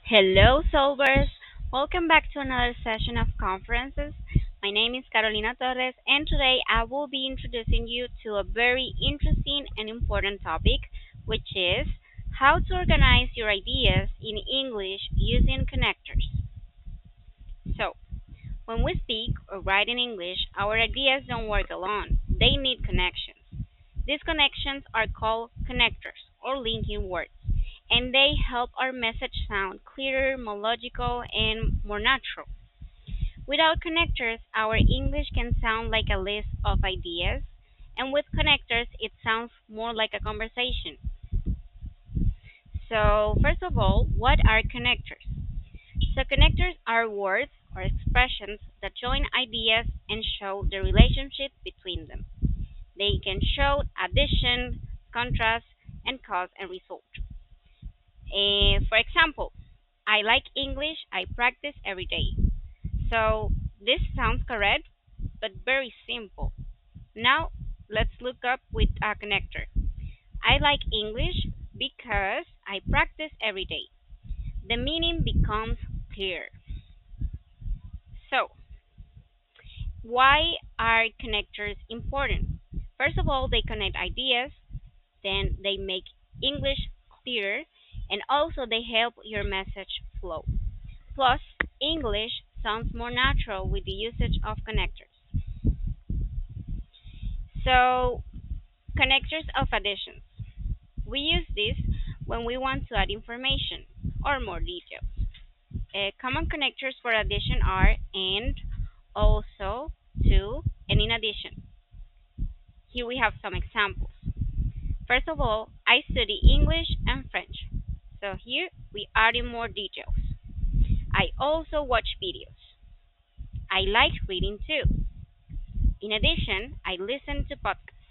Hello, solvers! Welcome back to another session of conferences. My name is Carolina Torres, and today I will be introducing you to a very interesting and important topic, which is how to organize your ideas in English using connectors. So, when we speak or write in English, our ideas don't work alone, they need connections. These connections are called connectors or linking words, and they help our message sound clearer, more logical, and more natural. Without connectors, our English can sound like a list of ideas, and with connectors, it sounds more like a conversation. So, first of all, what are connectors? So, connectors are words or expressions that join ideas and show the relationship between them. They can show addition, contrast, and cause and result. For example, I like English, I practice every day. So this sounds correct, but very simple. Now let's look up with a connector. I like English because I practice every day. The meaning becomes clear. So, why are connectors important? First of all, they connect ideas, then they make English clearer, and also they help your message flow. Plus, English sounds more natural with the usage of connectors. So, connectors of additions. We use this when we want to add information or more details. Common connectors for addition are and, also, to, and in addition. Here we have some examples. First of all, I study English and French. So here we add in more details. I also watch videos. I like reading too. In addition, I listen to podcasts.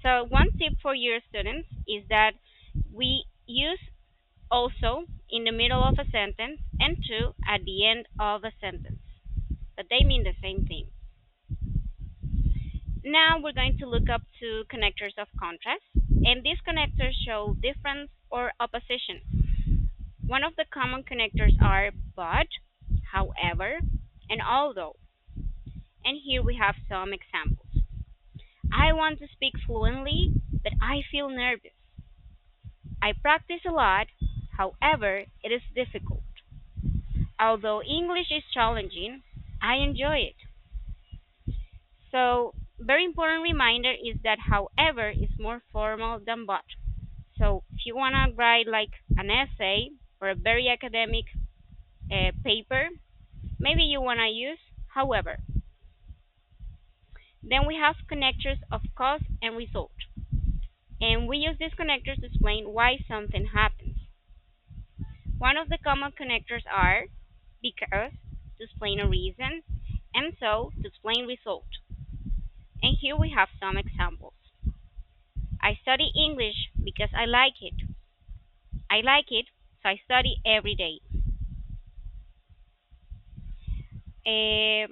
So one tip for your students is that we use also in the middle of a sentence and to at the end of a sentence. But they mean the same thing. Now we're going to look up to connectors of contrast, and these connectors show difference or opposition. One of the common connectors are but, however, and although. And here we have some examples. I want to speak fluently, but I feel nervous. I practice a lot, however, it is difficult. Although English is challenging, I enjoy it. So, very important reminder is that however is more formal than but. So, if you want to write like an essay or a very academic paper, maybe you want to use however. Then we have connectors of cause and result. And we use these connectors to explain why something happens. One of the common connectors are because to explain a reason and so to explain result. And here we have some examples. I study English because I like it. I like it, so I study every day. Uh,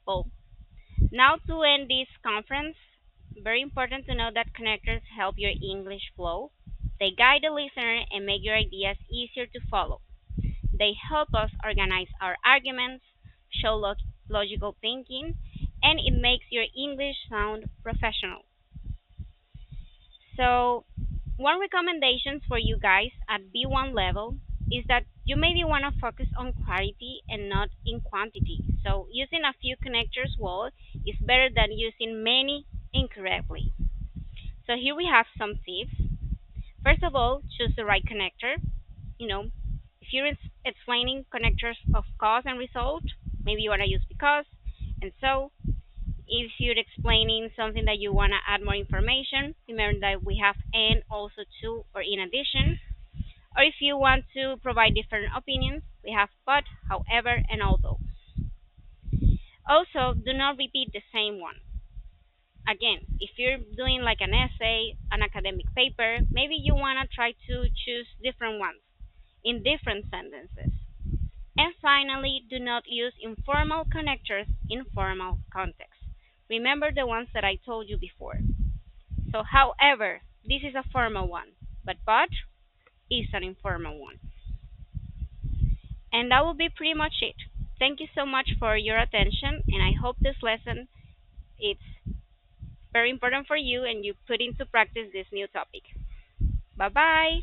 well, now to end this conference, very important to know that connectors help your English flow. They guide the listener and make your ideas easier to follow. They help us organize our arguments, show logical thinking, and it makes your English sound professional. So, one recommendation for you guys at B1 level is that you maybe want to focus on clarity and not in quantity. So, using a few connectors well is better than using many incorrectly. So, here we have some tips. First of all, choose the right connector. You know, if you're explaining connectors of cause and result, maybe you want to use because and so. If you're explaining something that you want to add more information, remember that we have and, also to, or in addition. Or if you want to provide different opinions, we have but, however, and although. Also, do not repeat the same one. Again, if you're doing like an essay, an academic paper, maybe you want to try to choose different ones in different sentences. And finally, do not use informal connectors in formal context. Remember the ones that I told you before. So, however, this is a formal one, but is an informal one. And that will be pretty much it. Thank you so much for your attention, and I hope this lesson is very important for you and you put into practice this new topic. Bye bye.